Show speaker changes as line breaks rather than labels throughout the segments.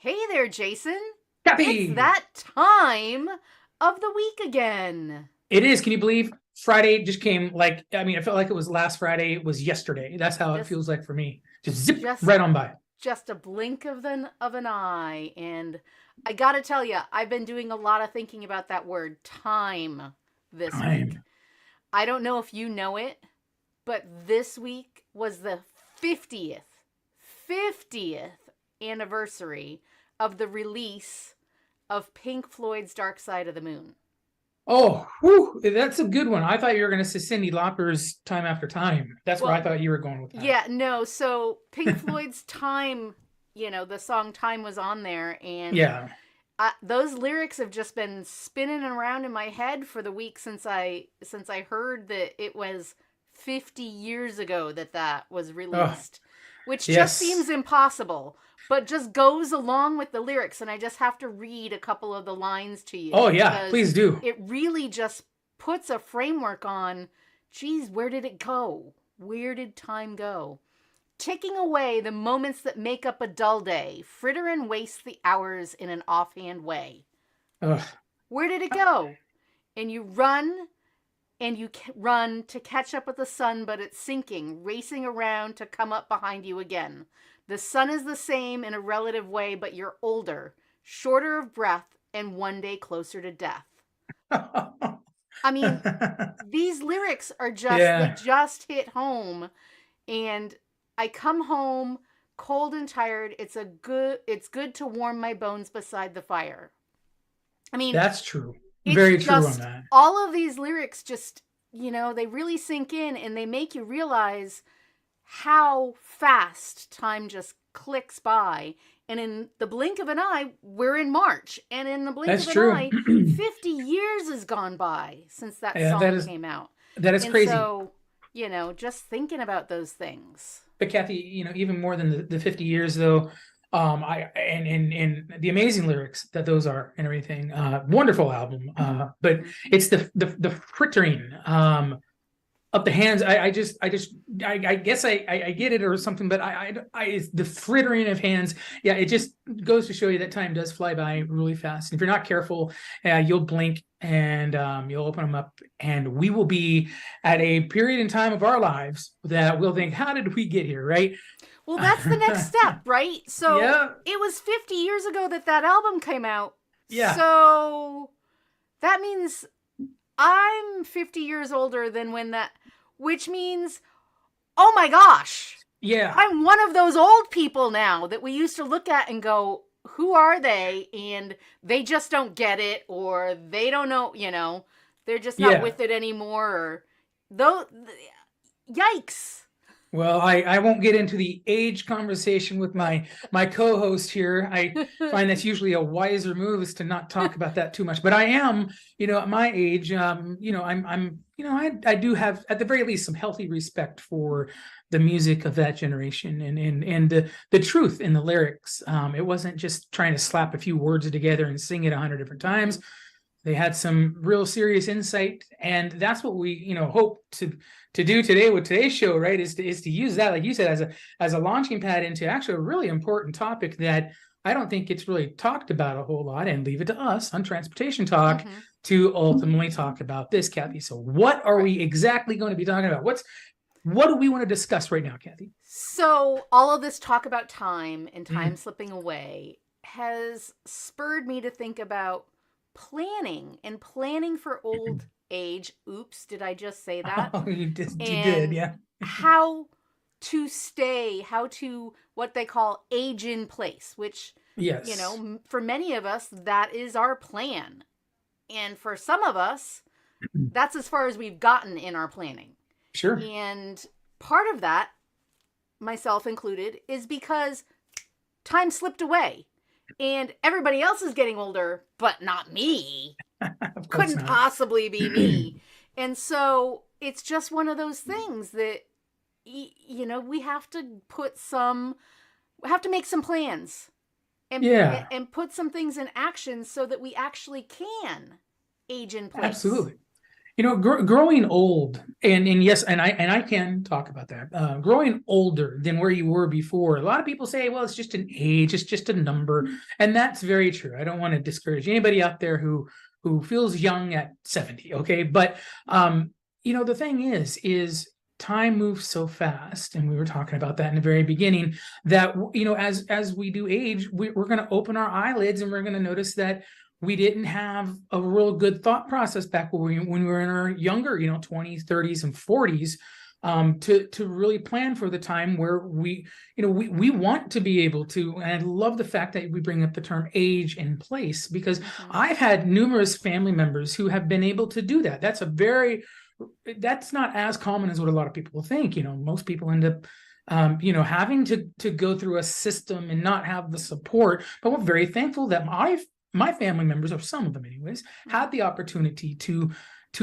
Hey there, Jason. It's
Kathy,
that time of the week again.
it is. Can you believe Friday just came? I felt like it was last Friday. It was yesterday. That's how it
Just
feels like for me. Just zip
just
right on by.
just a blink of an eye, and I got to tell you, I've been doing a lot of thinking about that word time this week.
Time.
I don't know if you know it, but this week was the 50th anniversary of the release of Pink Floyd's Dark Side of the Moon.
Oh, whew, that's a good one. I thought you were going to say Cyndi Lauper's Time After Time. That's where I
Well,
thought you were going with that.
yeah, no. So Pink Floyd's Time, the song Time was on there, and
Yeah.
those lyrics have just been spinning around in my head for the week since I heard that it was 50 years ago that was
Oh,
released, which just
yes.
seems impossible, but just goes along with the lyrics, and I just have to read a couple of the lines to
Oh,
you
yeah.
because
Please do.
it really just puts a framework on, geez, where did it go? Where did time go? Ticking away the moments that make up a dull day, fritter and waste the hours in an offhand way.
Ugh.
Where did it go? And you run and you run to catch up with the sun, but it's sinking, racing around to come up behind you again. The sun is the same in a relative way, but you're older, shorter of breath, and one day closer to death. I mean, these lyrics are they
Yeah.
just hit home, and I come home cold and tired. It's good to warm my bones beside the fire. I mean,
That's true.
it's
Very true on
just
that.
all of these lyrics just, they really sink in and they make you realize how fast time just clicks by. And in the blink of an eye, we're in March. And in the blink
That's
of an
true.
eye, 50 years has gone by since that
Yeah, that
song
is
came out.
that is
And
crazy.
so, just thinking about those things.
But Kathy, even more than the 50 years though, I and the amazing lyrics that those are and everything. Wonderful album. But
Mm-hmm.
it's the frittering of the hands. I guess I get it or something, but it's the frittering of hands. Yeah, it just goes to show you that time does fly by really fast. And if you're not careful, you'll blink and you'll open them up, and we will be at a period in time of our lives that we'll think, how did we get here, right?
Well, that's the next step, right? So
Yeah,
it was 50 years ago that album came out.
yeah,
So that means I'm 50 years older than when which means, oh my gosh,
yeah,
I'm one of those old people now that we used to look at and go, who are they? And they just don't get it, or they don't know, they're just not
yeah.
with it anymore. Or though, yikes.
Well, I won't get into the age conversation with my co-host here. I find that's usually a wiser move is to not talk about that too much. But I am, at my age, I do have at the very least some healthy respect for the music of that generation and the truth in the lyrics. It wasn't just trying to slap a few words together and sing it 100 different times.
Mm-hmm.
They had some real serious insight, and that's what we, hope to do today with today's show, right? Is to use that, like you said, as a launching pad into actually a really important topic that I don't think it's really talked about a whole lot, and leave it to us on Transportation Talk
Mm-hmm.
to ultimately talk about this, Kathy. So, what are
Right.
we exactly going to be talking about? What do we want to discuss right now, Kathy?
So, all of this talk about time and time
Mm.
slipping away has spurred me to think about planning and planning for old age. Oops, did I just say that?
Oh, you did,
And
yeah.
how how to what they call age in place, which,
Yes,
for many of us, that is our plan. And for some of us, that's as far as we've gotten in our planning.
sure.
And part of that, myself included, is because time slipped away and everybody else is getting older, but not me.
Of course
Couldn't
not.
possibly be me. And so it's just one of those things that, we have to make some plans and,
Yeah,
and put some things in action so that we actually can age in place.
absolutely. Growing old, and yes, and I can talk about that. Growing older than where you were before. A lot of people say, well, it's just an age, it's just a number, and that's very true. I don't want to discourage anybody out there who feels young at 70. Okay, but the thing is time moves so fast, and we were talking about that in the very beginning. That as we do age, we're going to open our eyelids, and we're going to notice that we didn't have a real good thought process back when we were in our younger, 20s, 30s, and 40s, to really plan for the time where we want to be able to. And I love the fact that we bring up the term age and place, because I've had numerous family members who have been able to do that. That's not as common as what a lot of people think. Most people end up having to go through a system and not have the support. But we're very thankful that my family members, or some of them anyways, had the opportunity to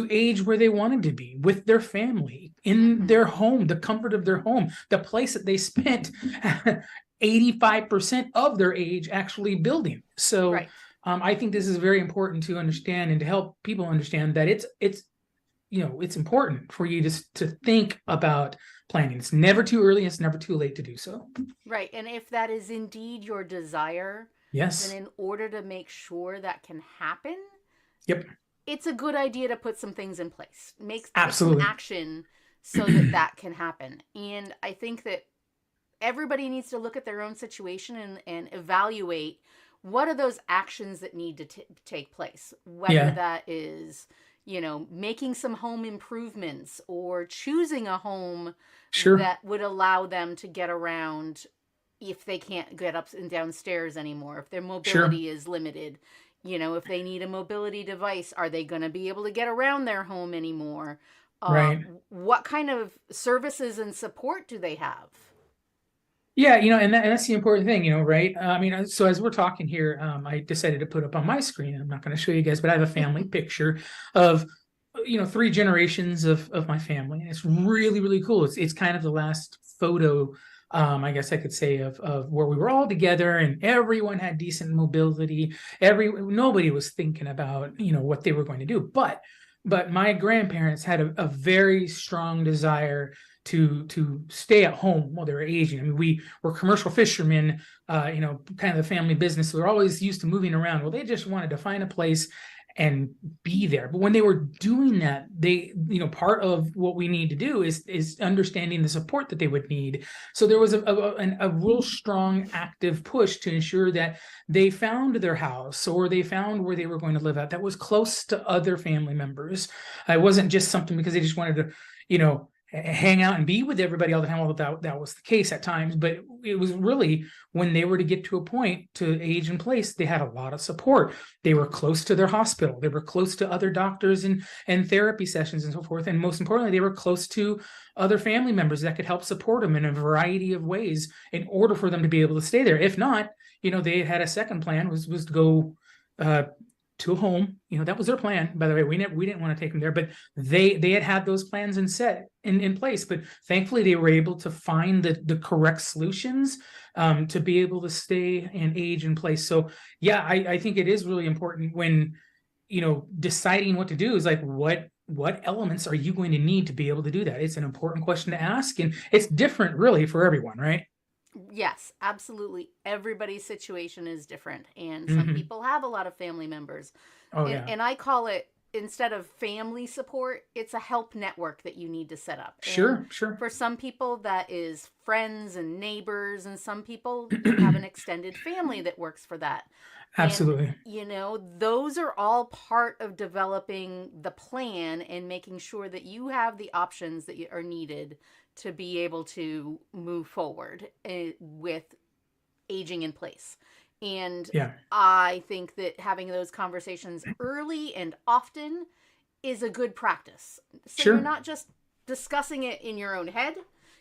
age where they wanted to be, with their family, in their home, the comfort of their home, the place that they spent 85% of their age actually building. So
Right.
I think this is very important to understand, and to help people understand that it's important for you to think about planning. It's never too early, it's never too late to do so.
Right. And if that is indeed your desire, then
Yes.
in order to make sure that can happen,
Yep.
it's a good idea to put some things in place. Take some
Absolutely.
action so that that can happen. And I think that everybody needs to look at their own situation and evaluate what are those actions that need to take place. Whether
Yeah.
that is, making some home improvements, or choosing a home
Sure.
that would allow them to get around if they can't get up and down stairs anymore, if their
Sure.
mobility is limited. If they need a mobility device, are they going to be able to get around their home anymore? Uh,
Right.
what kind of services and support do they have?
Yeah, and that's the important thing, right? I mean, so as we're talking here, I decided to put up on my screen. I'm not going to show you guys, but I have a family picture of, 3 generations of my family, and it's really, really cool. It's kind of the last photo, I guess I could say, of where we were all together, and everyone had decent mobility. Nobody was thinking about, what they were going to do, but my grandparents had a very strong desire to stay at home while they were aging. I mean, we were commercial fishermen, kind of the family business. So they're always used to moving around. Well, they just wanted to find a place and be there. But when they were doing that, they, part of what we need to do is understanding the support that they would need. So there was a real strong active push to ensure that they found their house, or they found where they were going to live at, that was close to other family members. It wasn't just something because they just wanted to, hang out and be with everybody all the time. Although that was the case at times, but it was really when they were to get to a point to age in place, they had a lot of support. They were close to their hospital. They were close to other doctors and therapy sessions and so forth. And most importantly, they were close to other family members that could help support them in a variety of ways in order for them to be able to stay there. If not, they had a second plan was to go to a home. That was their plan. By the way, we didn't want to take them there, but they had those plans and set in place. But thankfully, they were able to find the correct solutions to be able to stay and age in place. So yeah, I think it is really important when deciding what to do, is like what elements are you going to need to be able to do that? It's an important question to ask, and it's different really for everyone, right?
Yes, absolutely. Everybody's situation is different, and some
Hmm.
people have a lot of family members.
Oh
And,
yeah.
and I call it, instead of family support, it's a help network that you need to set up. And
Sure. Sure.
for some people, that is friends and neighbors, and some people, you have an extended family that works for that. And,
Absolutely.
those are all part of developing the plan and making sure that you have the options that are needed to be able to move forward with aging in place. And
Yeah.
I think that having those conversations early and often is a good practice. So you're
Sure.
not just discussing it in your own head,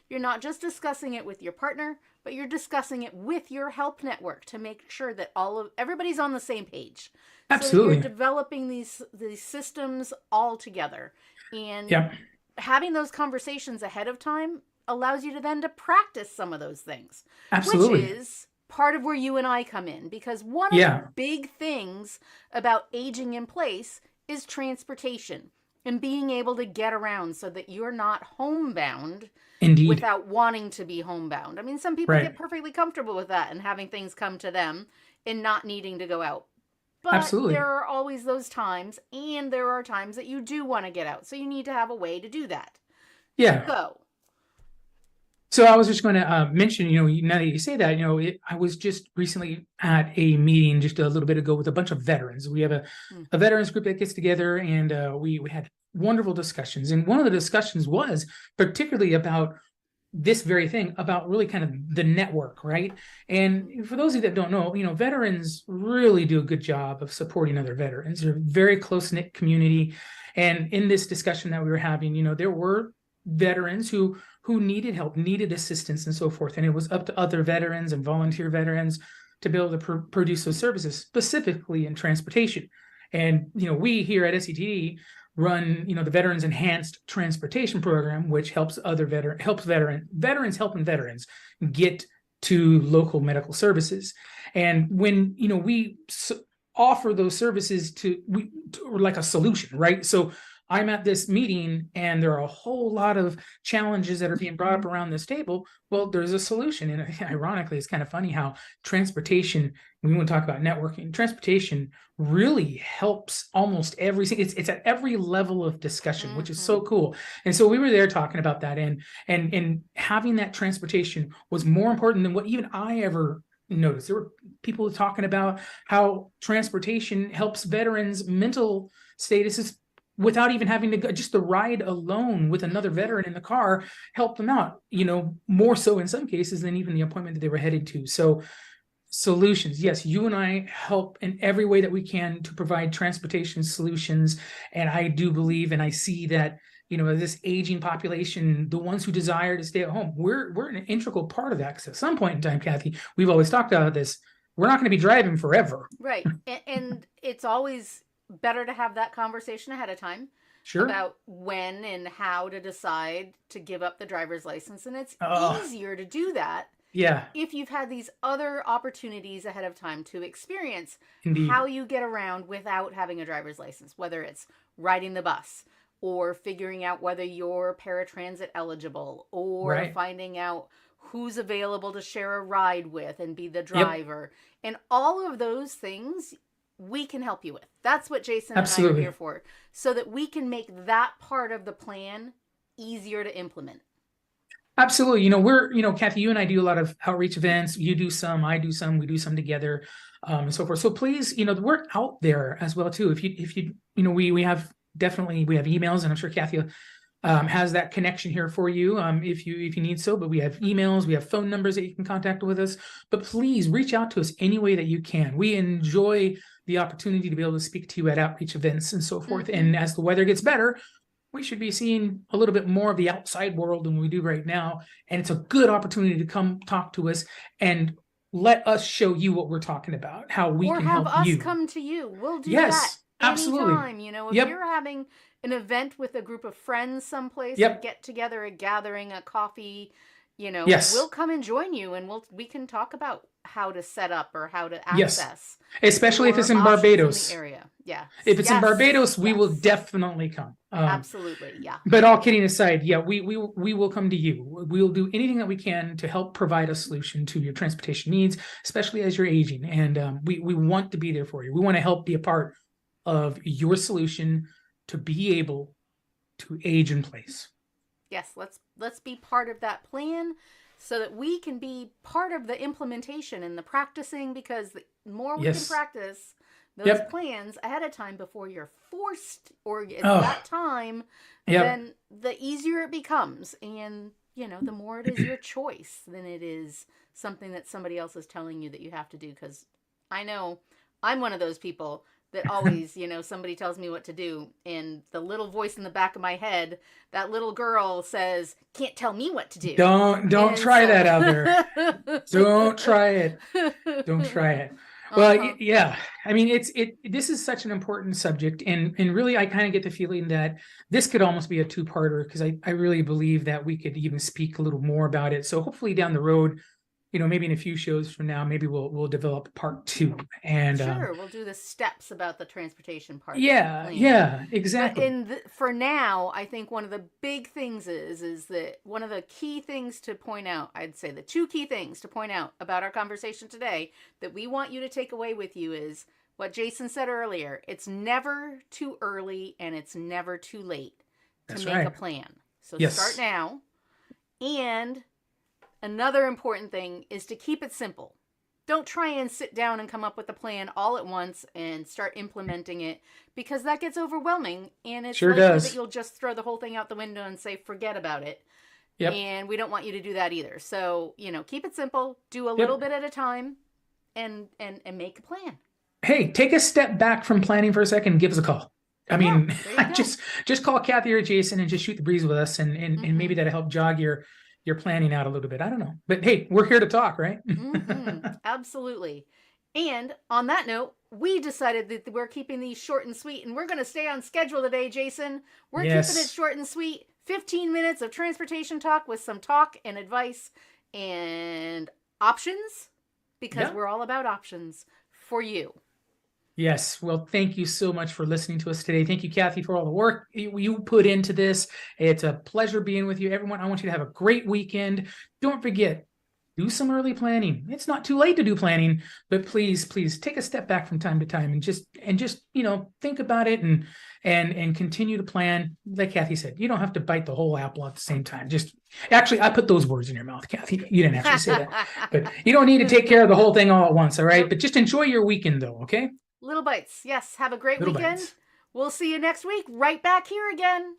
you're not just discussing it with your partner, but you're discussing it with your help network to make sure that everybody's on the same page. So that you're
Absolutely.
developing these systems all together. And
Yeah.
having those conversations ahead of time allows you to then to practice some of those things, which
Absolutely.
is part of where you and I come in, because one of the
Yeah.
big things about aging in place is transportation. And being able to get around so that you're not homebound
Indeed.
without wanting to be homebound. I mean, some people
Right.
get perfectly comfortable with that and having things come to them and not needing to go out. But there
Absolutely.
are always those times, and there are times that you do want to get out. So you need to have a way to do that.
Yeah.
So,
So I was just going to mention, now that you say that, I was just recently at a meeting just a little bit ago with a bunch of veterans. We have a
mm-hmm,
veterans group that gets together, and we had wonderful discussions. And one of the discussions was particularly about this very thing, about really kind of the network, right? And for those of you that don't know, veterans really do a good job of supporting other veterans. They're a very close-knit community. And in this discussion that we were having, there were veterans who needed help, needed assistance, and so forth. And it was up to other veterans and volunteer veterans to be able to produce those services, specifically in transportation. And we here at SCTD run the Veterans Enhanced Transportation Program, which helps veterans helping veterans get to local medical services. And when we offer those services like a solution, right? So I'm at this meeting and there are a whole lot of challenges that are being brought up around this table. Well, there's a solution. And ironically, it's kind of funny how transportation, we want to talk about networking, transportation really helps almost everything. It's at every level of discussion, which is
mm-hmm,
so cool. And so we were there talking about that, and having that transportation was more important than what even I ever noticed. There were people talking about how transportation helps veterans' mental statuses without even having to go. Just the ride alone with another veteran in the car helped them out, more so in some cases than even the appointment that they were headed to. So solutions, yes, you and I help in every way that we can to provide transportation solutions. And I do believe, and I see that, this aging population, the ones who desire to stay at home, we're an integral part of that. Because at some point in time, Kathy, we've always talked about this, we're not going to be driving forever.
right. And it's always better to have that conversation ahead of time
Sure.
about when and how to decide to give up the driver's license. And it's
Oh,
easier to do that
yeah,
if you've had these other opportunities ahead of time to experience
indeed.
how you get around without having a driver's license, whether it's riding the bus or figuring out whether you're paratransit eligible or
Right.
finding out who's available to share a ride with and be the
Yep.
driver. And all of those things we can help you with. That's what Jason and I are
Absolutely.
here for, so that we can make that part of the plan easier to implement.
Absolutely. Kathy, you and I do a lot of outreach events. You do some, I do some, we do some together, and so forth. So please, we're out there as well too. We have emails, and I'm sure Kathy has that connection here for you, if you need so. But we have emails, we have phone numbers that you can contact with us. But please reach out to us any way that you can. We enjoy the opportunity to be able to speak to you at outreach events and so forth.
Mm-hmm.
And as the weather gets better, we should be seeing a little bit more of the outside world than we do right now. And it's a good opportunity to come talk to us and let us show you what we're talking about, how we
Or
can
have
help
us
you.
come to you. We'll do that
Yes, absolutely.
anytime. If
Yep.
you're having an event with a group of friends someplace, a
Yep.
get together, a gathering, a coffee, we'll
Yes.
come and join you, and we can talk about how to set up or how to
Yes.
access
Especially if it's
your
in
options in the
Barbados.
area. Yes.
If it's in
Yes.
Barbados, we will
Yes.
definitely come.
Absolutely. Yeah.
But all kidding aside, yeah, we will come to you. We will do anything that we can to help provide a solution to your transportation needs, especially as you're aging. And we want to be there for you. We want to help be a part of your solution to be able to age in place.
Yes, let's be part of that plan so that we can be part of the implementation and the practicing, because the more we can
Yes.
practice those
Yep.
plans ahead of time before you're forced or it's
Oh,
that time,
yep.
then the easier it becomes. And, the more it is your choice than it is something that somebody else is telling you that you have to do. Because I know I'm one of those people that always, somebody tells me what to do, and the little voice in the back of my head, that little girl says, "Can't tell me what to do."
Don't
And
try that out there.
so
Don't try it. Don't try it. Well,
uh-huh.
yeah. I mean, this is such an important subject, and really, I kind of get the feeling that this could almost be a two-parter, because I really believe that we could even speak a little more about it. So hopefully down the road, maybe in a few shows from now, maybe we'll develop part 2. And
Sure, we'll do the steps about the transportation part.
yeah,
But
exactly.
for now, I think one of the big things is that one of the key things to point out, I'd say the 2 key things to point out about our conversation today that we want you to take away with you is what Jason said earlier. It's never too early and it's never too late to
That's
make a
right.
plan. So start
Yes.
now. And another important thing is to keep it simple. Don't try and sit down and come up with a plan all at once and start implementing it, because that gets overwhelming and it's
Sure
likely that
does.
you'll just throw the whole thing out the window and say forget about it.
Yep.
And we don't want you to do that either. So, keep it simple, do a little
Yep.
bit at a time, and make a plan.
Hey, take a step back from planning for a second and give us a call. I
Yeah,
mean,
there you go.
just call Kathy or Jason and just shoot the breeze with us, and maybe
Mm-hmm.
that'll help jog your planning out a little bit. I don't know. But hey, we're here to talk, right?
Mm-hmm. Absolutely. And on that note, we decided that we're keeping these short and sweet, and we're going to stay on schedule today, Jason. We're keeping it
Yes.
short and sweet. 15 minutes of transportation talk with some talk and advice and options, because
Yeah.
we're all about options for you.
Yes. Well, thank you so much for listening to us today. Thank you, Kathy, for all the work you put into this. It's a pleasure being with you. Everyone, I want you to have a great weekend. Don't forget, do some early planning. It's not too late to do planning, but please take a step back from time to time and just think about it and continue to plan. Like Kathy said, you don't have to bite the whole apple at the same time. Just actually, I put those words in your mouth, Kathy. You didn't actually say that, but you don't need to take care of the whole thing all at once. All right.
Nope.
But just enjoy your weekend though. Okay.
Little bites. Yes. Have a great
Little
weekend.
bites.
We'll see you next week, right back here again.